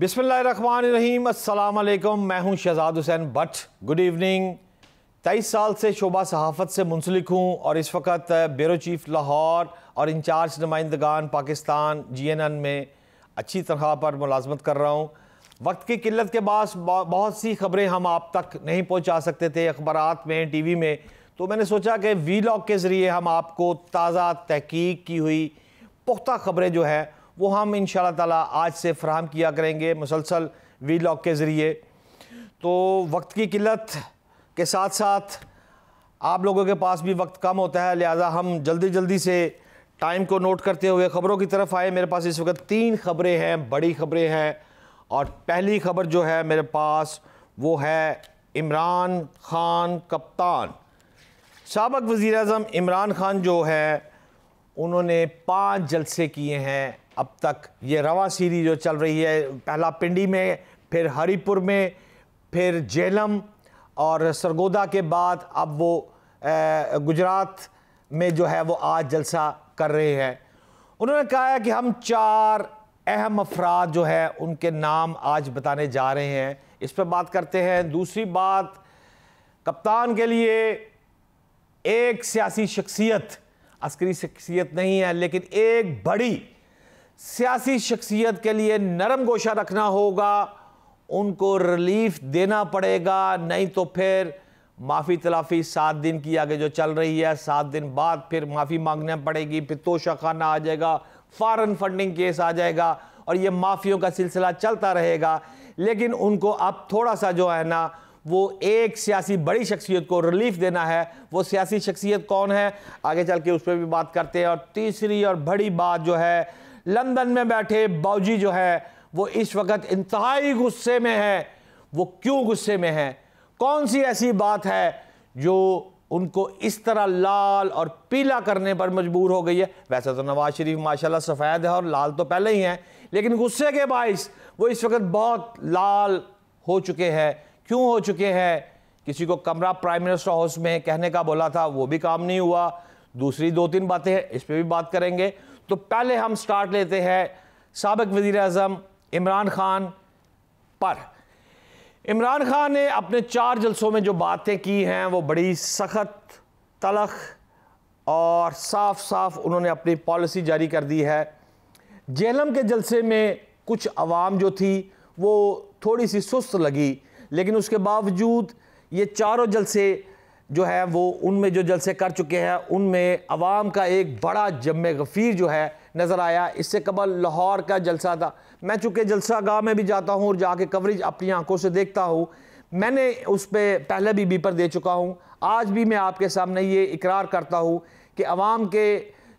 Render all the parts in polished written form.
बिस्मिल्लाहिर्रहमानिर्रहीम, अस्सलाम वालेकुम। मैं हूं शहजाद हुसैन भट्ट। Good evening. 23 साल से शोबा सहाफ़त से मुंसलिक हूं और इस वक्त ब्यूरो चीफ लाहौर और इंचार्ज नुमाइंदगान पाकिस्तान GNN में अच्छी तरह पर मुलाजमत कर रहा हूं। वक्त की किल्लत के बाद बहुत सी खबरें हम आप तक नहीं पहुंचा सकते थे अखबारात में, TV में, तो मैंने सोचा कि वीलॉग के ज़रिए हम आपको ताज़ा तहकीक की हुई पुख्ता खबरें जो है वो हम इंशाअल्लाह ताला आज से फ़राहम किया करेंगे मुसलसल वीलॉग के ज़रिए। तो वक्त की किल्लत के साथ साथ आप लोगों के पास भी वक्त कम होता है, लिहाजा हम जल्दी जल्दी से टाइम को नोट करते हुए ख़बरों की तरफ आए। मेरे पास इस वक्त 3 खबरें हैं, बड़ी खबरें हैं। और पहली खबर जो है मेरे पास वो है इमरान खान कप्तान। साबिक़ वज़ीर-ए-आज़म इमरान खान जो है उन्होंने 5 जलसे किए हैं अब तक। ये रवा सीरीज़ जो चल रही है, पहला पिंडी में, फिर हरीपुर में, फिर जेलम और सरगोदा के बाद अब वो गुजरात में जो है वो आज जलसा कर रहे हैं। उन्होंने कहा है कि हम 4 अहम अफराद जो है उनके नाम आज बताने जा रहे हैं, इस पर बात करते हैं। दूसरी बात, कप्तान के लिए एक सियासी शख्सियत, अस्करी शख्सियत नहीं है लेकिन एक बड़ी सियासी शख्सियत के लिए नरम गोशा रखना होगा, उनको रिलीफ देना पड़ेगा, नहीं तो फिर माफ़ी तलाफ़ी 7 दिन की आगे जो चल रही है, 7 दिन बाद फिर माफ़ी मांगना पड़ेगी, फिर तोशाखाना आ जाएगा, फॉरेन फंडिंग केस आ जाएगा और ये माफ़ियों का सिलसिला चलता रहेगा। लेकिन उनको अब थोड़ा सा जो है ना वो एक सियासी बड़ी शख्सियत को रिलीफ देना है। वो सियासी शख्सियत कौन है आगे चल के उस पर भी बात करते हैं। और तीसरी और बड़ी बात जो है, लंदन में बैठे बाऊजी जो है वो इस वक्त इंतहाई गुस्से में है। वो क्यों गुस्से में है, कौन सी ऐसी बात है जो उनको इस तरह लाल और पीला करने पर मजबूर हो गई है। वैसे तो नवाज शरीफ माशाल्लाह सफ़ेद है और लाल तो पहले ही हैं, लेकिन गुस्से के बाइस वो इस वक्त बहुत लाल हो चुके हैं। क्यों हो चुके हैं? किसी को कमरा प्राइम मिनिस्टर हाउस में कहने का बोला था, वो भी काम नहीं हुआ। दूसरी 2-3 बातें हैं, इस पर भी बात करेंगे। तो पहले हम स्टार्ट लेते हैं साबिक़ वज़ीर-ए-आज़म इमरान खान पर। इमरान खान ने अपने 4 जलसों में जो बातें की हैं वो बड़ी सख्त, तलख और साफ साफ उन्होंने अपनी पॉलिसी जारी कर दी है। जेलम के जलसे में कुछ अवाम जो थी वो थोड़ी सी सुस्त लगी, लेकिन उसके बावजूद ये चारों जलसे जो है वो उनमें जो जलसे कर चुके हैं उनमें अवाम का एक बड़ा जम्मे गफ़ीर जो है नज़र आया। इससे कबल लाहौर का जलसा था। मैं चूँकि जलसा गाह में भी जाता हूँ और जाके कवरेज अपनी आंखों से देखता हूँ, मैंने उस पर पहले भी बीपर दे चुका हूँ। आज भी मैं आपके सामने ये इकरार करता हूँ कि अवाम के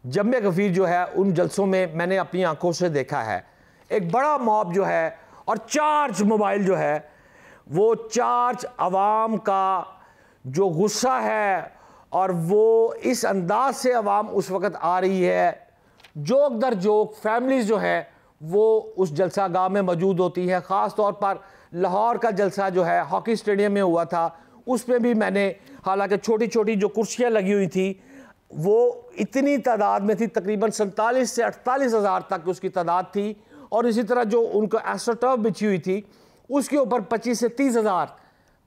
जम्मे गफ़ीर जो है उन जलसों में मैंने अपनी आंखों से देखा है। एक बड़ा मॉब जो है और चार्ज मोबाइल जो है, वो चार्ज अवाम का जो गुस्सा है और वो इस अंदाज से अवाम उस वक़्त आ रही है, जोक दर जोक फैमिलीज़ जो है वो उस जलसा गाह में मौजूद होती है। ख़ास तौर पर लाहौर का जलसा जो है हॉकी स्टेडियम में हुआ था, उसमें भी मैंने, हालांकि छोटी छोटी जो कुर्सियाँ लगी हुई थी वो इतनी तादाद में थी, तकरीबन 47 से 48 हज़ार तक उसकी तादाद थी। और इसी तरह जो उनको एस्ट्रोटर्फ बिछी हुई थी उसके ऊपर 25 से 30 हज़ार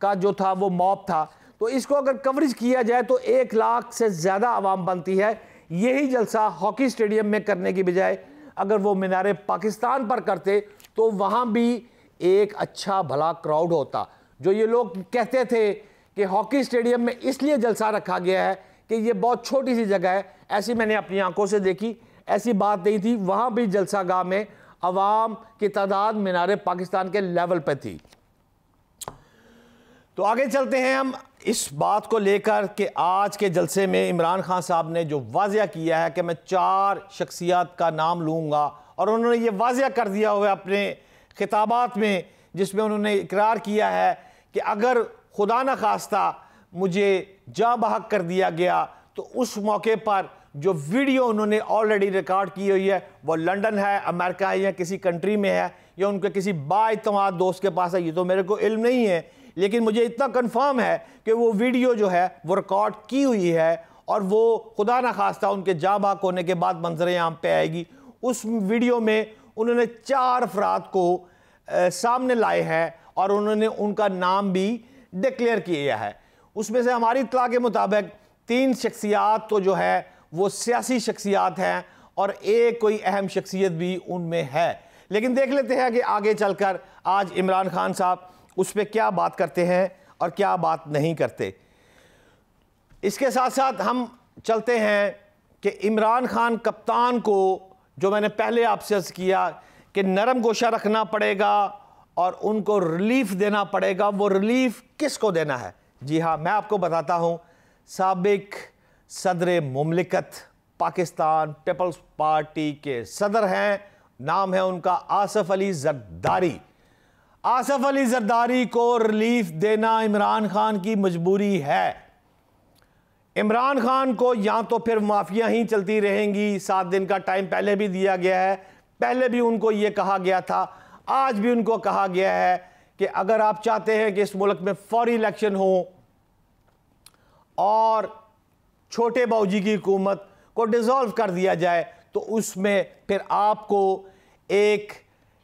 का जो था वो मॉब था। तो इसको अगर कवरेज किया जाए तो 1 लाख से ज़्यादा आवाम बनती है। यही जलसा हॉकी स्टेडियम में करने की बजाय अगर वो मीनार पाकिस्तान पर करते तो वहाँ भी एक अच्छा भला क्राउड होता। जो ये लोग कहते थे कि हॉकी स्टेडियम में इसलिए जलसा रखा गया है कि ये बहुत छोटी सी जगह है, ऐसी मैंने अपनी आंखों से देखी, ऐसी बात नहीं थी। वहाँ भी जलसा गाह में अवाम की तादाद मीनार पाकिस्तान के लेवल पर थी। तो आगे चलते हैं हम इस बात को लेकर कि आज के जलसे में इमरान खान साहब ने जो वाज़िया किया है कि मैं 4 शख्सियत का नाम लूँगा, और उन्होंने ये वाज़िया कर दिया हुआ अपने खिताबात में, जिसमें उन्होंने इकरार किया है कि अगर खुदा न खास्ता मुझे जाँ बहक कर दिया गया तो उस मौके पर जो वीडियो उन्होंने ऑलरेडी रिकॉर्ड की हुई है वो लंदन है, अमेरिका है या किसी कंट्री में है या उनके किसी बाइतमाद दोस्त के पास है, ये तो मेरे को इल्म नहीं है, लेकिन मुझे इतना कंफर्म है कि वो वीडियो जो है वो रिकॉर्ड की हुई है और वो खुदा न खास्ता उनके जाँ बहक होने के बाद मंजर आम पे आएगी। उस वीडियो में उन्होंने 4 अफराद को सामने लाए हैं और उन्होंने उनका नाम भी डिक्लेयर किया है। उसमें से हमारी इत्तला के मुताबिक 3 शख्सियात तो जो है वो सियासी शख्सियात हैं और एक कोई अहम शख्सियत भी उनमें है। लेकिन देख लेते हैं कि आगे चलकर आज इमरान खान साहब उस पर क्या बात करते हैं और क्या बात नहीं करते। इसके साथ साथ हम चलते हैं कि इमरान खान कप्तान को, जो मैंने पहले आपसे अर्ज़ किया कि नरम गोशा रखना पड़ेगा और उनको रिलीफ देना पड़ेगा। वो रिलीफ किसको देना है? जी हाँ, मैं आपको बताता हूँ। साबिक सदर मुमलिकत पाकिस्तान पीपल्स पार्टी के सदर हैं, नाम है उनका आसिफ अली जरदारी। आसिफ अली जरदारी को रिलीफ देना इमरान खान की मजबूरी है। इमरान खान को या तो फिर माफिया ही चलती रहेंगी। 7 दिन का टाइम पहले भी दिया गया है, पहले भी उनको ये कहा गया था, आज भी उनको कहा गया है कि अगर आप चाहते हैं कि इस मुल्क में फौरी इलेक्शन हो और छोटे बाऊजी की हुकूमत को डिसॉल्व कर दिया जाए, तो उसमें फिर आपको एक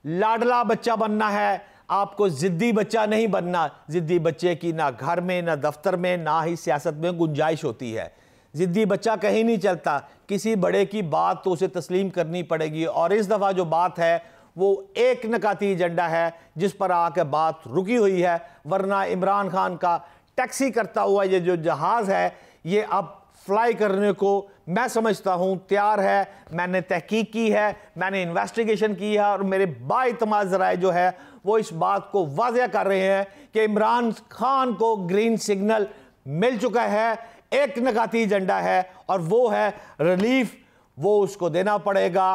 लाडला बच्चा बनना है, आपको ज़िद्दी बच्चा नहीं बनना। ज़िद्दी बच्चे की ना घर में, ना दफ्तर में, ना ही सियासत में गुंजाइश होती है। ज़िद्दी बच्चा कहीं नहीं चलता, किसी बड़े की बात तो उसे तस्लीम करनी पड़ेगी। और इस दफ़ा जो बात है वो एक नकाती एजेंडा है जिस पर आकर बात रुकी हुई है, वरना इमरान खान का टैक्सी करता हुआ ये जो जहाज़ है ये अब फ्लाई करने को मैं समझता हूँ तैयार है। मैंने तहकीक की है, मैंने इन्वेस्टिगेशन की है और मेरे बाइतमाद ज़राए जो है वो इस बात को वाज़ह कर रहे हैं कि इमरान खान को ग्रीन सिग्नल मिल चुका है। एक नकाती एजेंडा है और वो है रिलीफ। वो उसको देना पड़ेगा,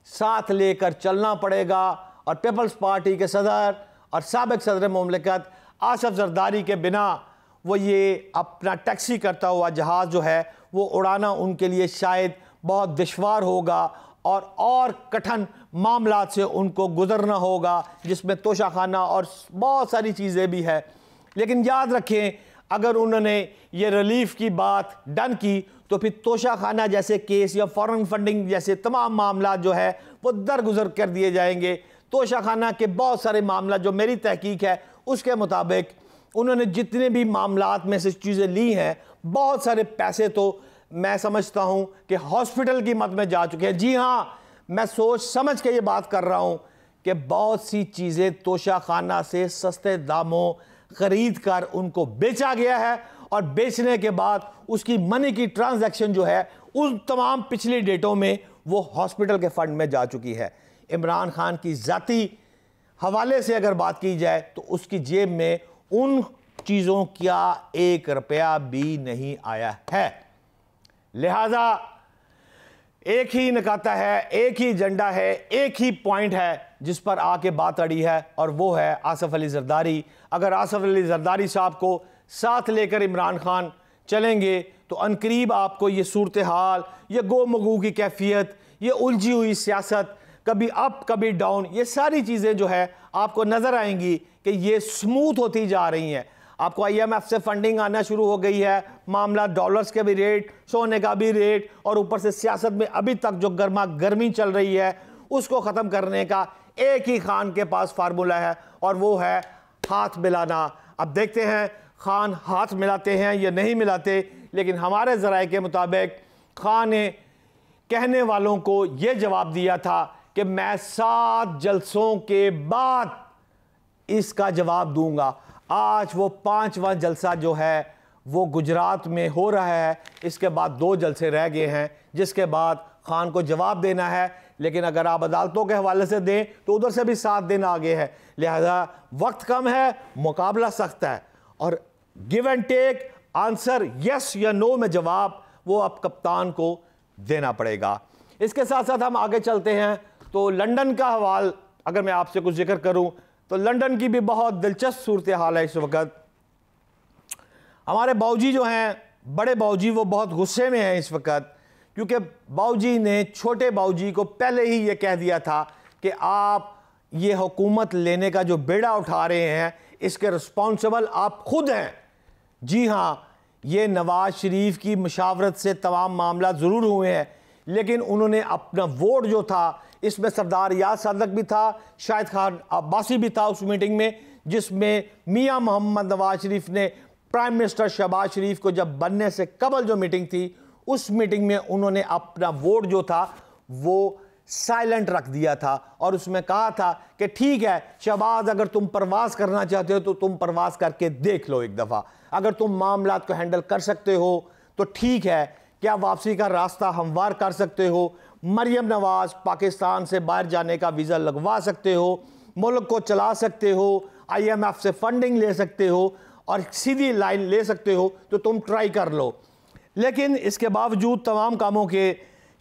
साथ लेकर चलना पड़ेगा। और पीपल्स पार्टी के सदर और साबिक सदर मुमलिकत आसिफ जरदारी के बिना वो ये अपना टैक्सी करता हुआ जहाज़ जो है वो उड़ाना उनके लिए शायद बहुत दुश्वार होगा और कठिन मामलात से उनको गुजरना होगा, जिसमें तोशाखाना और बहुत सारी चीज़ें भी है। लेकिन याद रखें, अगर उन्होंने ये रिलीफ की बात डन की तो फिर तोशाखाना जैसे केस या फॉरेन फंडिंग जैसे तमाम मामला जो है वो दरगुजर कर दिए जाएंगे। तोशाखाना के बहुत सारे मामला जो मेरी तहकीक है उसके मुताबिक उन्होंने जितने भी मामलात में से चीज़ें ली हैं, बहुत सारे पैसे तो मैं समझता हूं कि हॉस्पिटल की मद में जा चुके हैं। जी हां, मैं सोच समझ के ये बात कर रहा हूं कि बहुत सी चीज़ें तोशाखाना से सस्ते दामों खरीद कर उनको बेचा गया है और बेचने के बाद उसकी मनी की ट्रांजैक्शन जो है उन तमाम पिछली डेटों में वो हॉस्पिटल के फंड में जा चुकी है। इमरान खान की ज़ाती हवाले से अगर बात की जाए तो उसकी जेब में उन चीज़ों का 1 रुपया भी नहीं आया है। लिहाजा एक ही नकाता है, एक ही एजेंडा है, एक ही पॉइंट है जिस पर आके बात अड़ी है और वो है आसिफ अली जरदारी। अगर आसिफ अली जरदारी साहब को साथ लेकर इमरान खान चलेंगे तो अनकरीब आपको ये सूरत हाल, ये गो मगू की कैफियत, ये उलझी हुई सियासत, कभी अप कभी डाउन, ये सारी चीज़ें जो है आपको नज़र आएंगी कि ये स्मूथ होती जा रही हैं। आपको IMF से फंडिंग आना शुरू हो गई है, मामला डॉलर्स के भी रेट, सोने का भी रेट, और ऊपर से सियासत में अभी तक जो गर्मा गर्मी चल रही है उसको ख़त्म करने का एक ही खान के पास फार्मूला है और वो है हाथ मिलाना। अब देखते हैं खान हाथ मिलाते हैं या नहीं मिलाते, लेकिन हमारे ज़राए के मुताबिक खान ने कहने वालों को ये जवाब दिया था कि मैं 7 जलसों के बाद इसका जवाब दूंगा। आज वो 5वां जलसा जो है वो गुजरात में हो रहा है, इसके बाद 2 जलसे रह गए हैं जिसके बाद खान को जवाब देना है। लेकिन अगर आप अदालतों के हवाले से दें तो उधर से भी 7 दिन आगे है, लिहाजा वक्त कम है, मुकाबला सख्त है और give and take answer yes या नो में जवाब वो अब कप्तान को देना पड़ेगा। इसके साथ साथ हम आगे चलते हैं तो लंदन का हवाल अगर मैं आपसे कुछ जिक्र करूं तो लंदन की भी बहुत दिलचस्प सूरत हाल है। इस वक्त हमारे बाऊजी जो हैं, बड़े बाऊजी, वो बहुत गुस्से में हैं इस वक्त, क्योंकि बाऊजी ने छोटे बाऊजी को पहले ही ये कह दिया था कि आप ये हुकूमत लेने का जो बेड़ा उठा रहे हैं इसके रिस्पॉन्सिबल आप खुद हैं। जी हाँ, ये नवाज शरीफ की मशावरत से तमाम मामला ज़रूर हुए हैं, लेकिन उन्होंने अपना वोट जो था, इसमें सरदार याद सादक भी था, शाहिद खान अब्बासी भी था उस मीटिंग में, जिसमें मियां मोहम्मद नवाज शरीफ ने प्राइम मिनिस्टर शहबाज शरीफ को जब बनने से कबल जो मीटिंग थी, उस मीटिंग में उन्होंने अपना वोट जो था वो साइलेंट रख दिया था और उसमें कहा था कि ठीक है शहबाज, अगर तुम प्रवास करना चाहते हो तो तुम प्रवास करके देख लो एक दफ़ा, अगर तुम मामलात को हैंडल कर सकते हो तो ठीक है, क्या वापसी का रास्ता हमवार कर सकते हो, मरियम नवाज पाकिस्तान से बाहर जाने का वीज़ा लगवा सकते हो, मुल्क को चला सकते हो, IMF से फंडिंग ले सकते हो और सीधी लाइन ले सकते हो, तो तुम ट्राई कर लो। लेकिन इसके बावजूद तमाम कामों के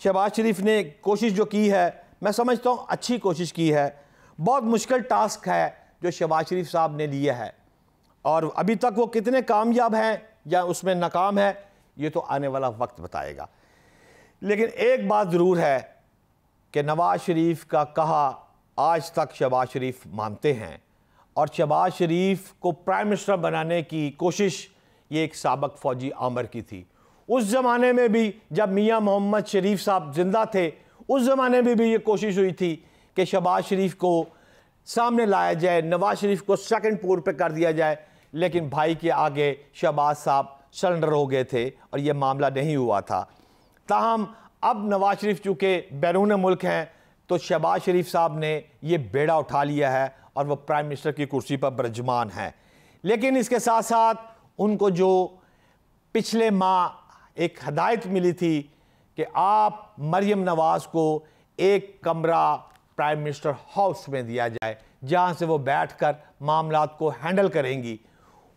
शहबाज शरीफ ने कोशिश जो की है, मैं समझता हूँ अच्छी कोशिश की है। बहुत मुश्किल टास्क है जो शहबाज शरीफ साहब ने लिया है और अभी तक वो कितने कामयाब हैं या उसमें नाकाम है, ये तो आने वाला वक्त बताएगा। लेकिन एक बात ज़रूर है कि नवाज शरीफ का कहा आज तक शहबाज शरीफ मानते हैं और शहबाज शरीफ को प्राइम मिनिस्टर बनाने की कोशिश ये एक साबिक फ़ौजी आमर की थी। उस ज़माने में भी जब मियां मोहम्मद शरीफ साहब ज़िंदा थे, उस ज़माने में भी ये कोशिश हुई थी कि शहबाज शरीफ को सामने लाया जाए, नवाज शरीफ को सेकंड पोर पे कर दिया जाए, लेकिन भाई के आगे शहबाज साहब सरेंडर हो गए थे और ये मामला नहीं हुआ था। ताहम अब नवाज शरीफ चूँकि बैरून मुल्क हैं तो शहबाज शरीफ साहब ने ये बेड़ा उठा लिया है और वो प्राइम मिनिस्टर की कुर्सी पर बरजमान है। लेकिन इसके साथ साथ उनको जो पिछले माह एक हदायत मिली थी कि आप मरियम नवाज को एक कमरा प्राइम मिनिस्टर हाउस में दिया जाए जहां से वो बैठकर मामलात को हैंडल करेंगी,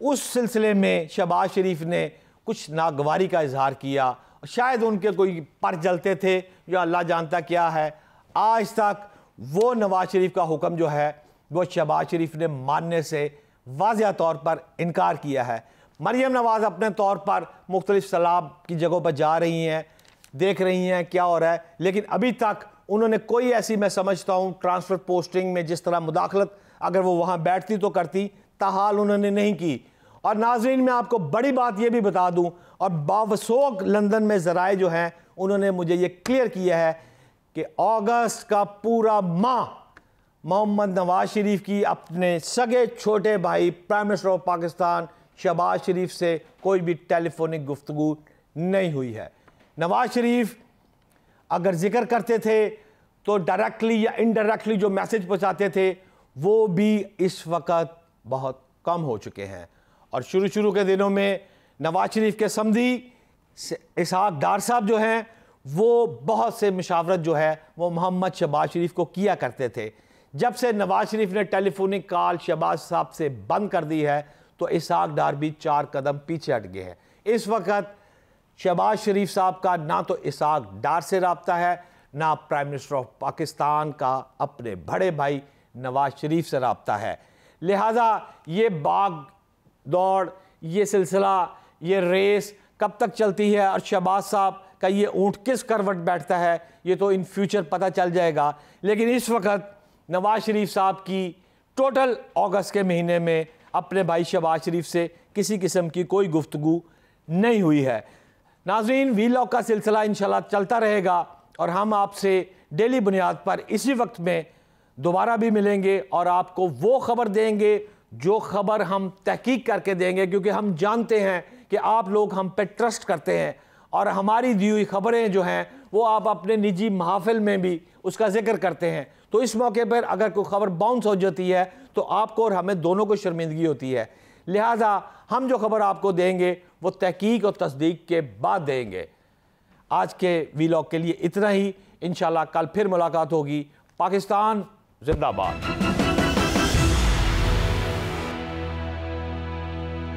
उस सिलसिले में शहबाज शरीफ ने कुछ नागवारी का इजहार किया। शायद उनके कोई पर जलते थे या अल्लाह जानता क्या है। आज तक वो नवाज शरीफ का हुक्म जो है वो शहबाज शरीफ ने मानने से वाज़िया तौर पर इनकार किया है। मरियम नवाज अपने तौर पर मुख्तलिफ सलाब की जगहों पर जा रही हैं, देख रही हैं क्या हो रहा है, लेकिन अभी तक उन्होंने कोई ऐसी, मैं समझता हूँ, ट्रांसफ़र पोस्टिंग में जिस तरह मुदाखलत अगर वो वहाँ बैठती तो करती, ताहाल उन्होंने नहीं की। और नाज़रीन मैं आपको बड़ी बात ये भी बता दूँ, और बावसूख लंदन में ज़राए जो हैं उन्होंने मुझे ये क्लियर किया है कि अगस्त का पूरा माह मोहम्मद नवाज शरीफ की अपने सगे छोटे भाई prime minister of Pakistan Shehbaz Sharif से कोई भी टेलीफोनिक गुफ्तगू नहीं हुई है। नवाज शरीफ अगर जिक्र करते थे तो डायरेक्टली या इनडायरेक्टली जो मैसेज पहुंचाते थे वो भी इस वक्त बहुत कम हो चुके हैं। और शुरू के दिनों में नवाज शरीफ के समधी इसहाक डार साहब जो हैं वो बहुत से मशावरत जो है वो मोहम्मद शहबाज शरीफ को किया करते थे। जब से नवाज शरीफ ने टेलीफोनिक कॉल शहबाज साहब से बंद कर दी है तो इसहाक डार भी 4 कदम पीछे हट गए हैं। इस वक्त शहबाज शरीफ साहब का ना तो इसहाक डार से रब्ता है, ना प्राइम मिनिस्टर ऑफ पाकिस्तान का अपने बड़े भाई नवाज शरीफ से रब्ता है। लिहाजा ये भाग दौड़, ये सिलसिला, ये रेस कब तक चलती है और शहबाज साहब का ये ऊँट किस करवट बैठता है ये तो इन फ्यूचर पता चल जाएगा। लेकिन इस वक्त नवाज शरीफ साहब की टोटल अगस्त के महीने में अपने भाई शहबाज शरीफ से किसी किस्म की कोई गुफ्तगू नहीं हुई है। नाज़रीन वीलॉग का सिलसिला इंशाल्लाह चलता रहेगा और हम आपसे डेली बुनियाद पर इसी वक्त में दोबारा भी मिलेंगे और आपको वो खबर देंगे जो खबर हम तहकीक करके देंगे, क्योंकि हम जानते हैं कि आप लोग हम पे ट्रस्ट करते हैं और हमारी दी हुई खबरें जो हैं वो आप अपने निजी महफिल में भी उसका जिक्र करते हैं। तो इस मौके पर अगर कोई खबर बाउंस हो जाती है तो आपको और हमें दोनों को शर्मिंदगी होती है। लिहाजा हम जो खबर आपको देंगे वो तहकीक और तस्दीक के बाद देंगे। आज के वीलॉग के लिए इतना ही। इंशाल्लाह कल फिर मुलाकात होगी। पाकिस्तान जिंदाबाद।